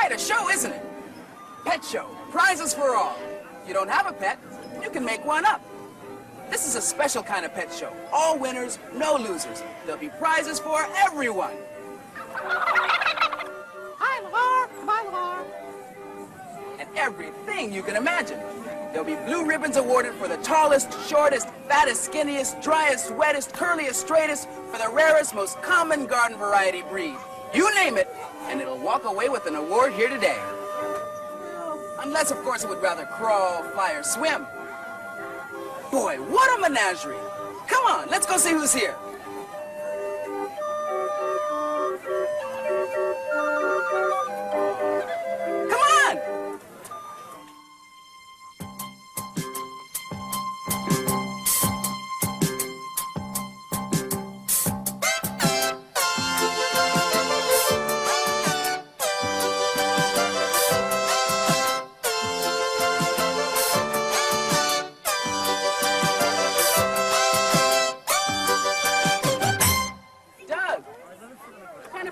Quite a show, isn't it? Pet show, prizes for all. If you don't have a pet, you can make one up. This is a special kind of pet show. All winners, no losers. There'll be prizes for everyone. Hi, LeVar. Bye, LeVar. And everything you can imagine. There'll be blue ribbons awarded for the tallest, shortest, fattest, skinniest, driest, wettest, curliest, straightest, for the rarest, most common garden variety breed. You name it, and it'll walk away with an award here today. Unless, of course, it would rather crawl, fly, or swim. Boy, what a menagerie. Come on, let's go see who's here. Come on!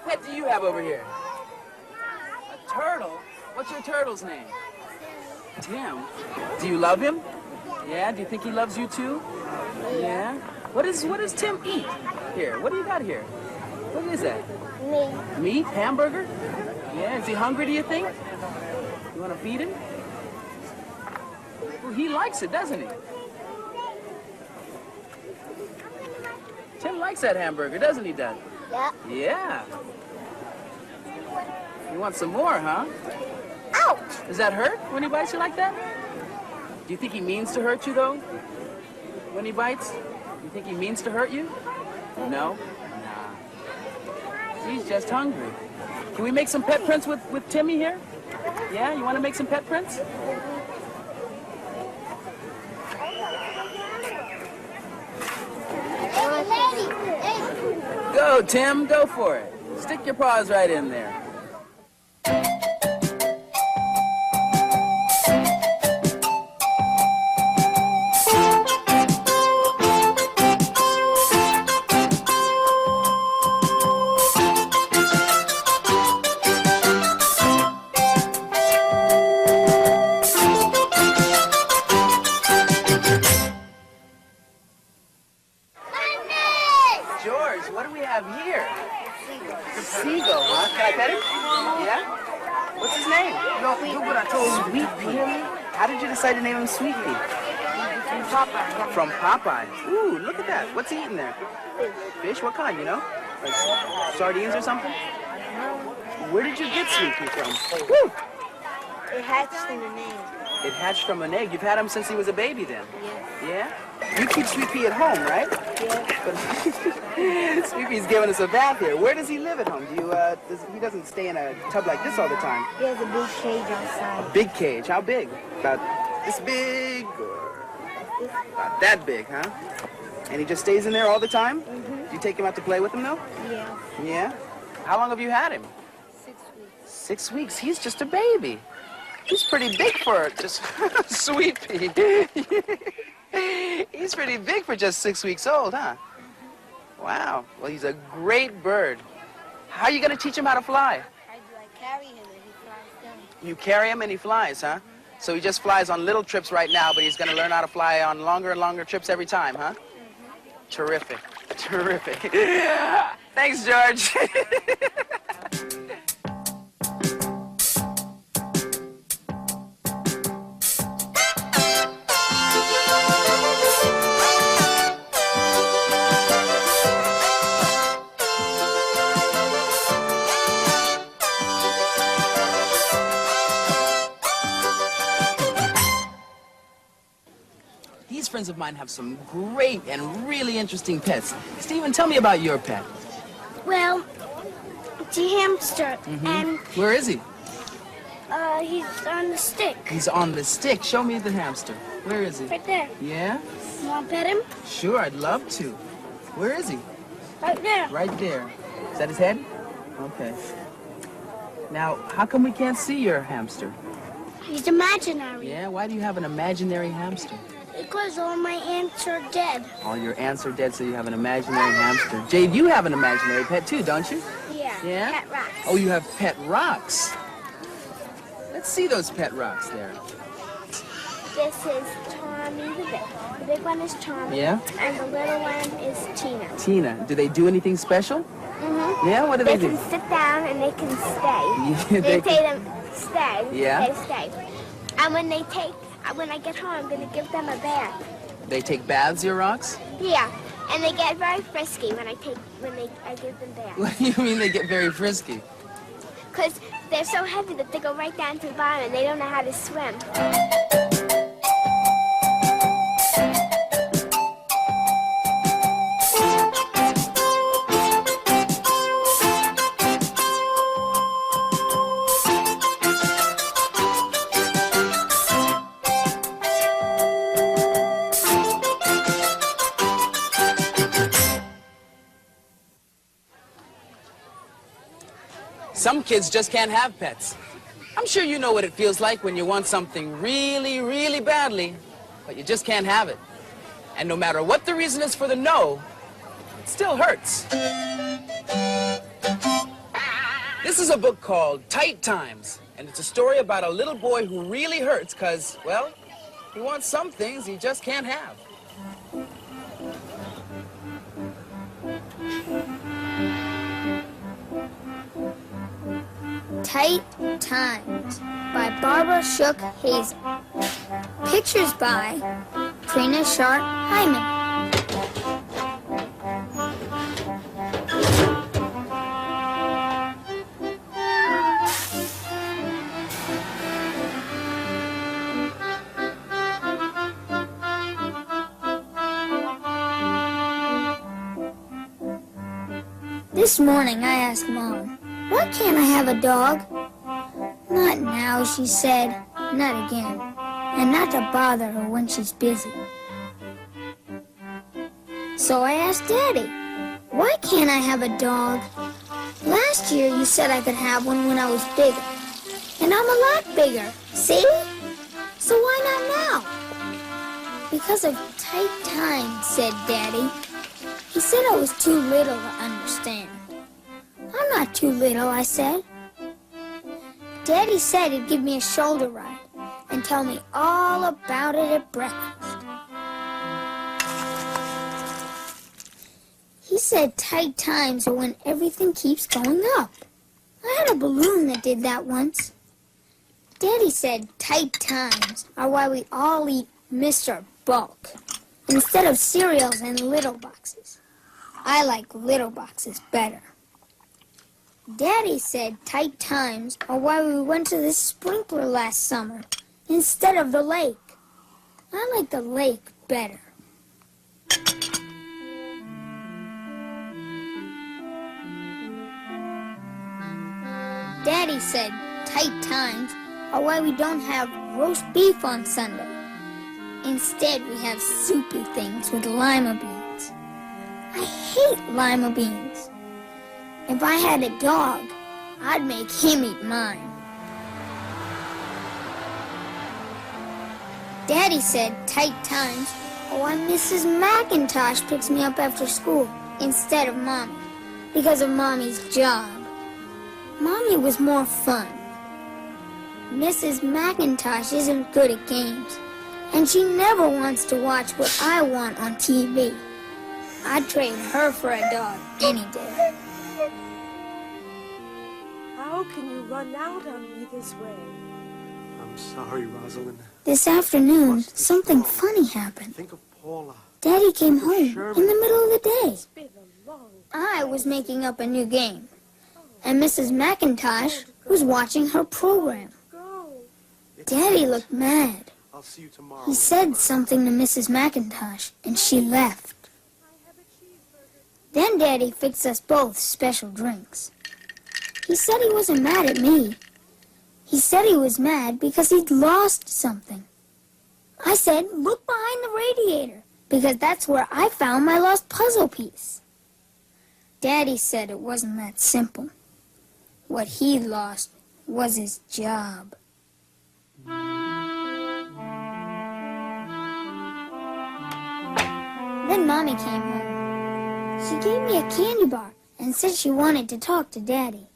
What do you have over here? A turtle? What's your turtle's name? Tim. Do you love him? Yeah? Do you think he loves you too? Yeah? What does Tim eat? Here, what do you got here? What is that? Meat. Meat? Hamburger? Yeah? Is he hungry, do you think? You want to feed him? Well, he likes it, doesn't he? Tim likes that hamburger, doesn't he, Doug? Yeah. Yeah. You want some more, huh? Ouch! Does that hurt when he bites you like that? Do you think he means to hurt you, though? When he bites? You think he means to hurt you? No? Nah. He's just hungry. Can we make some pet prints with Timmy here? Yeah? You want to make some pet prints? Go, Tim. Go for it. Stick your paws right in there. George, what do we have here? Seagull, huh? Can I pet him? Yeah? What's his name? Look what I told you. Sweet Pea. How did you decide to name him Sweet Pea? From Popeye. From Popeye. Ooh, look at that. What's he eating there? Fish? What kind, you know? Like sardines or something? Where did you get Sweet Pea from? Woo! It hatched in an egg. It hatched from an egg. You've had him since he was a baby then? Yeah. Yeah? You keep Sweet Pea at home, right? Yeah. Sweet Pea's giving us a bath here. Where does he live at home? He doesn't stay in a tub like this all the time. He has a big cage outside. A big cage. How big? About this big or about that big, huh? And he just stays in there all the time? Mm-hmm. Do you take him out to play with him, though? Yeah. Yeah? How long have you had him? 6 weeks. 6 weeks. He's just a baby. He's pretty big for just Sweet Pea. He's pretty big for just 6 weeks old, huh? Wow. Well, he's a great bird. How are you going to teach him how to fly? I carry him and he flies down. You carry him and he flies, huh? So he just flies on little trips right now, but he's going to learn how to fly on longer and longer trips every time, huh? Terrific. Terrific. Thanks, George. These friends of mine have some great and really interesting pets. Stephen, tell me about your pet. Well, it's a hamster, and Where is he? he's on the stick. He's on the stick. Show me the hamster. Where is he? Right there. Yeah? You want to pet him? Sure, I'd love to. Where is he? Right there. Right there. Is that his head? Okay. Now, how come we can't see your hamster? He's imaginary. Yeah? Why do you have an imaginary hamster? Because all my aunts are dead. All your aunts are dead, so you have an imaginary hamster. Jade, you have an imaginary pet too, don't you? Yeah. Yeah? Pet rocks. Oh, you have pet rocks. Let's see those pet rocks there. This is Tommy the big. The big one is Tommy. Yeah? And the little one is Tina. Tina, do they do anything special? Mm-hmm. Yeah, what do they do? They can sit down and they can stay. Yeah, they say them stay. Yeah? They stay. And when I get home, I'm going to give them a bath. They take baths, your rocks? Yeah. And they get very frisky when I give them baths. What do you mean they get very frisky? Because they're so heavy that they go right down to the bottom and they don't know how to swim. Some kids just can't have pets. I'm sure you know what it feels like when you want something really, really badly, but you just can't have it. And no matter what the reason is for the no, it still hurts. This is a book called Tight Times, and it's a story about a little boy who really hurts because, well, he wants some things he just can't have. Tight Times by Barbara Shook Hazel. Pictures by Trina Sharp Hyman. This morning I asked Mom, "Why can't I have a dog?" "Not now," she said. "Not again. And not to bother her when she's busy." So I asked Daddy, "Why can't I have a dog? Last year you said I could have one when I was bigger. And I'm a lot bigger, see? So why not now?" "Because of tight times," said Daddy. He said I was too little to understand. "I'm not too little," I said. Daddy said he'd give me a shoulder ride and tell me all about it at breakfast. He said tight times are when everything keeps going up. I had a balloon that did that once. Daddy said tight times are why we all eat Mr. Bulk instead of cereals and little boxes. I like little boxes better. Daddy said tight times are why we went to the sprinkler last summer instead of the lake. I like the lake better. Daddy said tight times are why we don't have roast beef on Sunday. Instead, we have soupy things with lima beans. I hate lima beans. If I had a dog, I'd make him eat mine. Daddy said tight times are why Mrs. McIntosh picks me up after school instead of Mommy, because of Mommy's job. Mommy was more fun. Mrs. McIntosh isn't good at games, and she never wants to watch what I want on TV. I'd trade her for a dog any day. How can you run out on me this way? I'm sorry, Rosalind. This afternoon, something funny happened. Think of Paula. Daddy came home in the middle of the day. It's been a long I was making up a new game, and Mrs. McIntosh was watching her program. go. Daddy looked mad. I'll see you tomorrow. He said something to Mrs. McIntosh, and she left. Then Daddy fixed us both special drinks. He said he wasn't mad at me. He said he was mad because he'd lost something. I said, "Look behind the radiator," because that's where I found my lost puzzle piece. Daddy said it wasn't that simple. What he lost was his job. Then Mommy came home. She gave me a candy bar and said she wanted to talk to Daddy.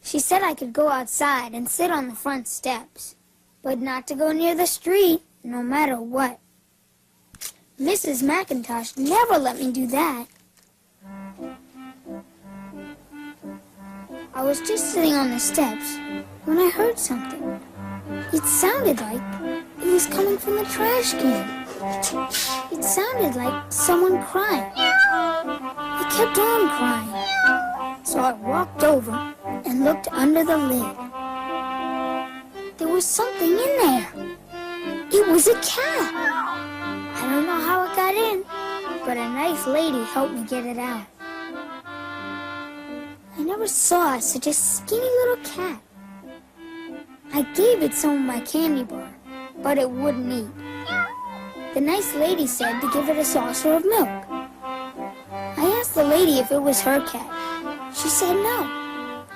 She said I could go outside and sit on the front steps, but not to go near the street, no matter what. Mrs. McIntosh never let me do that. I was just sitting on the steps when I heard something. It sounded like it was coming from the trash can. It sounded like someone crying. It kept on crying. So I walked over and looked under the lid. There was something in there. It was a cat. I don't know how it got in, but a nice lady helped me get it out. I never saw such a skinny little cat. I gave it some of my candy bar, but it wouldn't eat. The nice lady said to give it a saucer of milk. I asked the lady if it was her cat. She said no.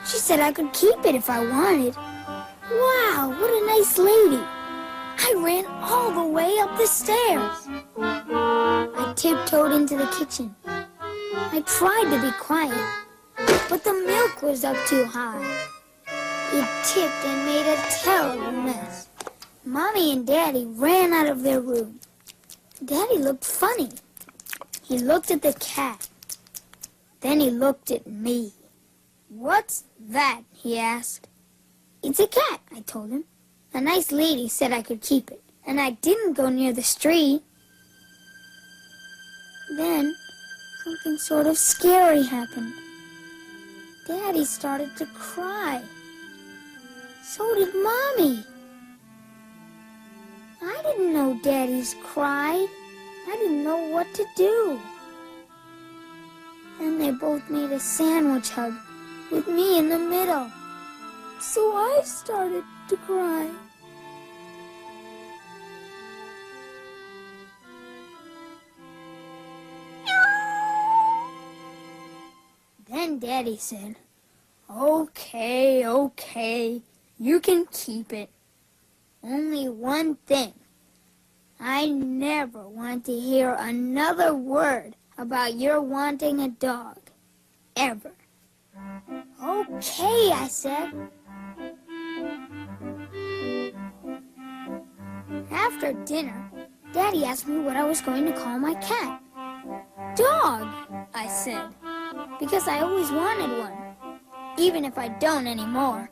She said I could keep it if I wanted. Wow, what a nice lady. I ran all the way up the stairs. I tiptoed into the kitchen. I tried to be quiet, but the milk was up too high. It tipped and made a terrible mess. Mommy and Daddy ran out of their room. Daddy looked funny. He looked at the cat. Then he looked at me. "What's that?" he asked. "It's a cat," I told him. A nice lady said I could keep it, and I didn't go near the street. Then something sort of scary happened. Daddy started to cry. So did Mommy. I didn't know Daddy's cried. I didn't know what to do. Then they both made a sandwich hug with me in the middle. So I started to cry. Then Daddy said, Okay, you can keep it. Only one thing. I never want to hear another word about your wanting a dog. Ever. Okay, I said. After dinner, Daddy asked me what I was going to call my cat. Dog, I said, because I always wanted one, even if I don't anymore.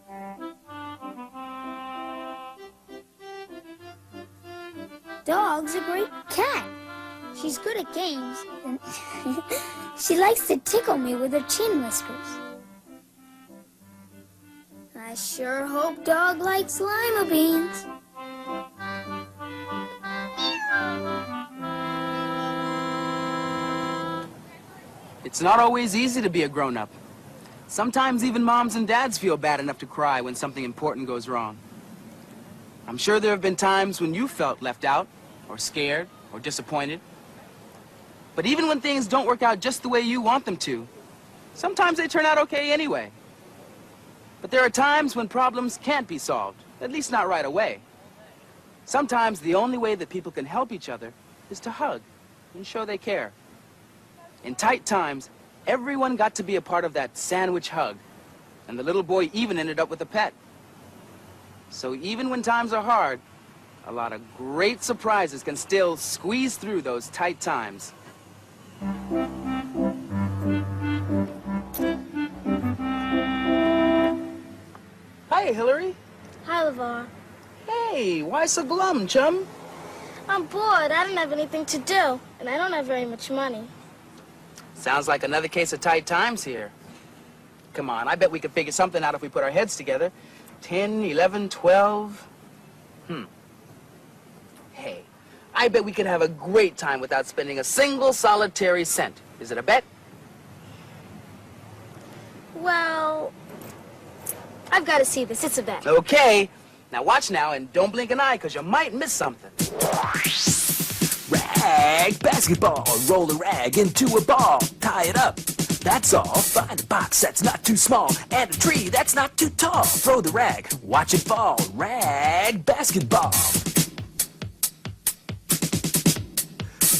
Dog's a great cat. She's good at games, and she likes to tickle me with her chin whiskers. I sure hope Dog likes lima beans. It's not always easy to be a grown-up. Sometimes even moms and dads feel bad enough to cry when something important goes wrong. I'm sure there have been times when you felt left out, or scared, or disappointed. But even when things don't work out just the way you want them to, sometimes they turn out okay anyway. But there are times when problems can't be solved, at least not right away. Sometimes the only way that people can help each other is to hug and show they care. In tight times, everyone got to be a part of that sandwich hug, and the little boy even ended up with a pet. So even when times are hard, a lot of great surprises can still squeeze through those tight times. Hi, Hillary. Hi, LeVar. Hey, why so glum, chum? I'm bored. I don't have anything to do, and I don't have very much money. Sounds like another case of tight times here. Come on, I bet we could figure something out if we put our heads together. 10, 11, 12. Hey, I bet we could have a great time without spending a single solitary cent. Is it a bet? Well, I've got to see this. It's a bet. Okay. Now watch now and don't blink an eye, because you might miss something. Rag basketball, roll a rag into a ball, tie it up, that's all. Find a box that's not too small, and a tree that's not too tall. Throw the rag, watch it fall, rag basketball.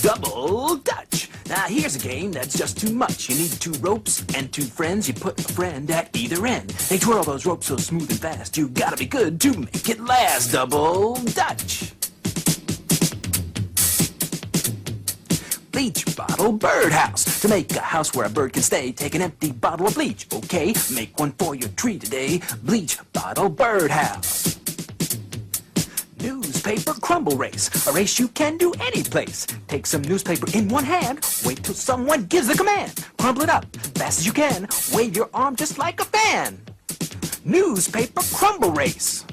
Double dutch, Now here's a game that's just too much. You need 2 ropes and 2 friends. You put a friend at either end. They twirl those ropes so smooth and fast. You gotta be good to make it last. Double Dutch. Bleach bottle birdhouse. To make a house where a bird can stay, take an empty bottle of bleach. Okay, make one for your tree today. Bleach bottle birdhouse. Newspaper crumble race. A race you can do any place. Take some newspaper in one hand. Wait till someone gives the command. Crumble it up fast as you can. Wave your arm just like a fan. Newspaper crumble race.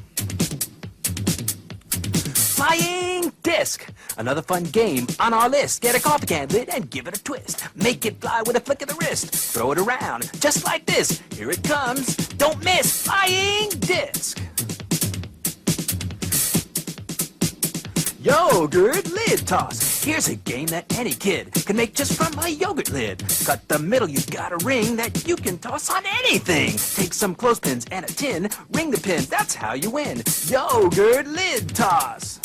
Flying disc. Another fun game on our list. Get a coffee can lid and give it a twist. Make it fly with a flick of the wrist. Throw it around just like this. Here it comes. Don't miss. Flying disc. Yogurt lid toss. Here's a game that any kid can make just from a yogurt lid. Cut the middle, you've got a ring that you can toss on anything. Take some clothespins and a tin, ring the pins, that's how you win. Yogurt lid toss.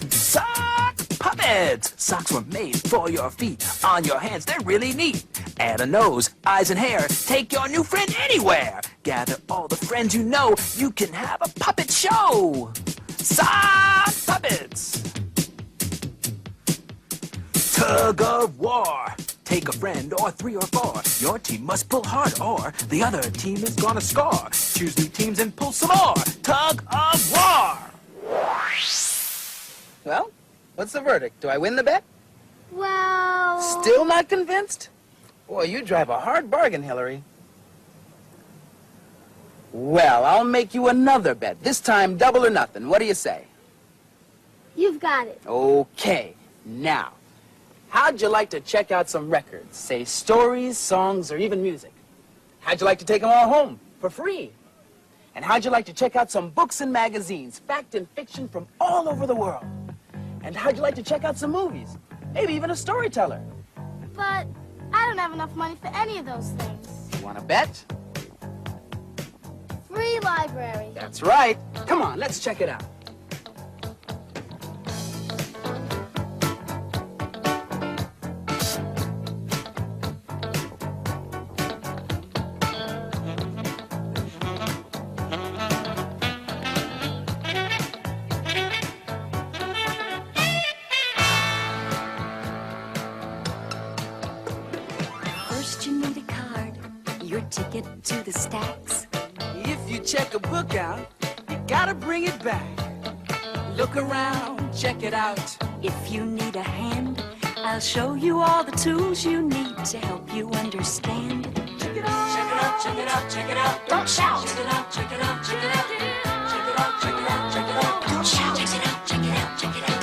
Sock puppets. Socks were made for your feet. On your hands, they're really neat. Add a nose, eyes, and hair. Take your new friend anywhere. Gather all the friends you know. You can have a puppet show. Sock puppets. Tug of war. Take a friend or 3 or 4. Your team must pull hard or the other team is gonna score. Choose new teams and pull some more. Tug of war. Well, what's the verdict? Do I win the bet? Well... Still not convinced? Boy, you drive a hard bargain, Hillary. Well, I'll make you another bet. This time, double or nothing. What do you say? You've got it. Okay. Now, how'd you like to check out some records? Say stories, songs, or even music? How'd you like to take them all home for free? And how'd you like to check out some books and magazines, fact and fiction from all over the world? And how'd you like to check out some movies? Maybe even a storyteller. But I don't have enough money for any of those things. You want to bet? Free library. That's right. Come on, let's check it out. First you need a card, your ticket to the stacks. If you check a book out, you gotta bring it back. Look around, check it out. If you need a hand, I'll show you all the tools you need to help you understand. Check it out, check it out, check it out, check it out. Don't shout. Check it out, check it out, check it out. Check it out, check it out, check it out. Don't shout. Check it out, check it out, check it out.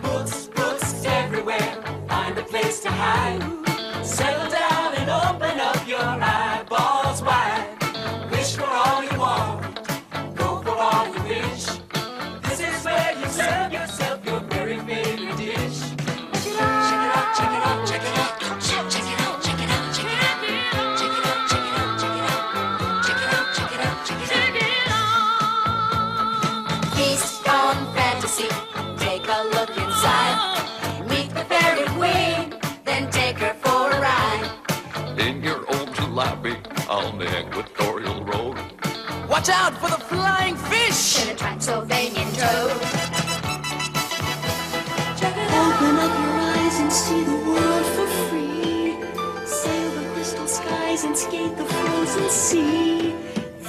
Books, books everywhere. Find a place to hide. Settle down and open up your eyeballs wide. Wish for all you want. Go for all you wish. This is where you serve yourself your very favorite dish. Check it out, check it out, check it out. Don't shout. Check it out, check it out, check it out. Check it out, check it out, check it out. Check it out, check it out, check it out. Feast on fantasy, take a look inside. Meet the fairy queen, then take her for a ride. In your old jalopy on the Equatorial Road. Watch out for the flying fish! In a Transylvanian toad. Open up your eyes and see the world for free. Sail the crystal skies and skate the frozen sea.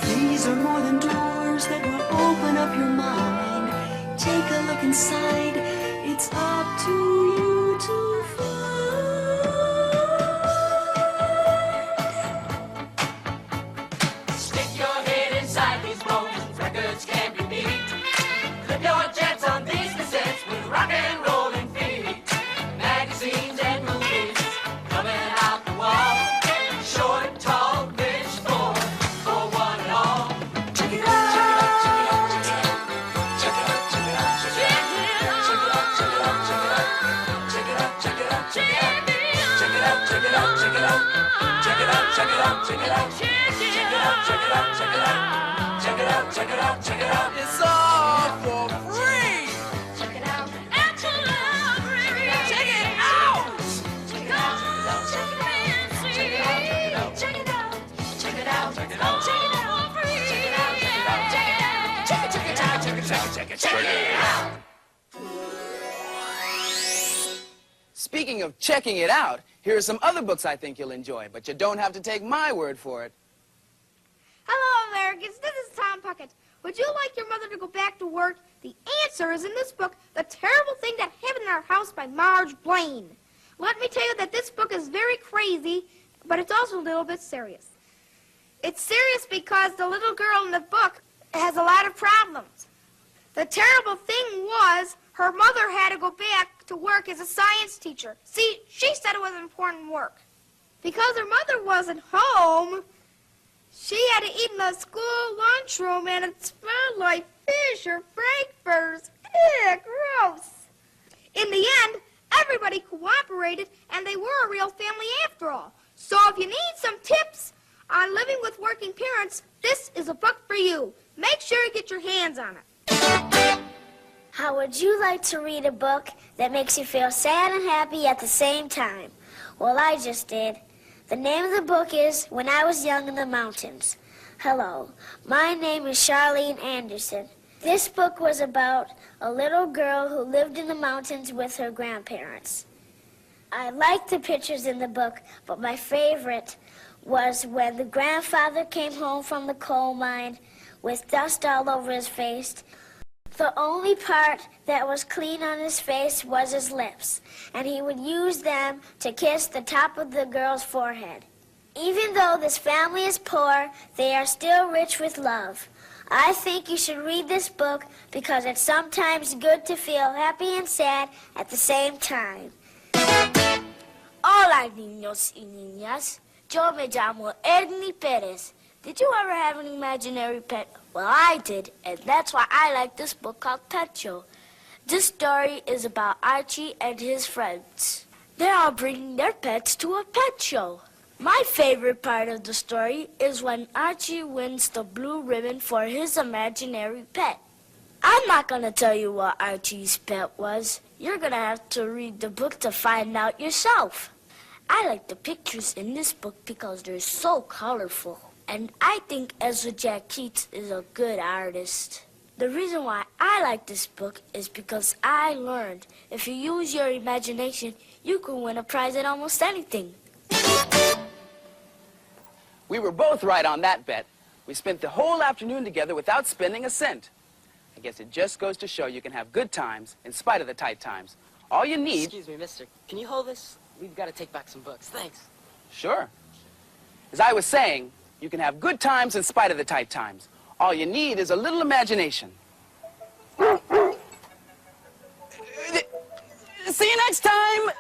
These are more than doors that will open up your mind. Take a look inside. It's up to you to find. Stick your head inside these bones. Records can't be beat. Clip your jets on these cassettes with rock and rolling feet. Magazines and movies coming out the wall. Short, tall, rich, poor, for one and all. Check it out. Check it out, check it out, check it out. Check it out, check it out, check it out. Check it out, check it out, check it out. Check it out, check it out, check it out. Check it out, check it out, check it out. Check it out, check it out, check it out. Check it out, check it out, check it out. It's all for free. Check it out. Check it out. Check it out. Speaking of checking it out, here are some other books I think you'll enjoy, but you don't have to take my word for it. Hello, Americans. This is Tom Puckett. Would you like your mother to go back to work? The answer is in this book, The Terrible Thing That Happened in Our House by Marge Blaine. Let me tell you that this book is very crazy, but it's also a little bit serious. It's serious because the little girl in the book has a lot of problems. The terrible thing was her mother had to go back to work as a science teacher. See, she said it was important work. Because her mother wasn't home, she had to eat in the school lunchroom, and it smelled like fish or frankfurters. Ew, gross. In the end, everybody cooperated, and they were a real family after all. So if you need some tips on living with working parents, this is a book for you. Make sure you get your hands on it. How would you like to read a book that makes you feel sad and happy at the same time? Well, I just did. The name of the book is When I Was Young in the Mountains. Hello, my name is Charlene Anderson. This book was about a little girl who lived in the mountains with her grandparents. I liked the pictures in the book, but my favorite was when the grandfather came home from the coal mine with dust all over his face. The only part that was clean on his face was his lips, and he would use them to kiss the top of the girl's forehead. Even though this family is poor, they are still rich with love. I think you should read this book because it's sometimes good to feel happy and sad at the same time. Hola, niños y niñas. Yo me llamo Edney Perez. Did you ever have an imaginary pet? Well, I did, and that's why I like this book called Pet Show. This story is about Archie and his friends. They're all bringing their pets to a pet show. My favorite part of the story is when Archie wins the blue ribbon for his imaginary pet. I'm not going to tell you what Archie's pet was. You're going to have to read the book to find out yourself. I like the pictures in this book because they're so colorful. And I think Ezra Jack Keats is a good artist. The reason why I like this book is because I learned if you use your imagination, you can win a prize at almost anything. We were both right on that bet. We spent the whole afternoon together without spending a cent. I guess it just goes to show you can have good times in spite of the tight times. All you need... Excuse me, mister. Can you hold this? We've got to take back some books. Thanks. Sure. As I was saying, you can have good times in spite of the tight times. All you need is a little imagination. See you next time!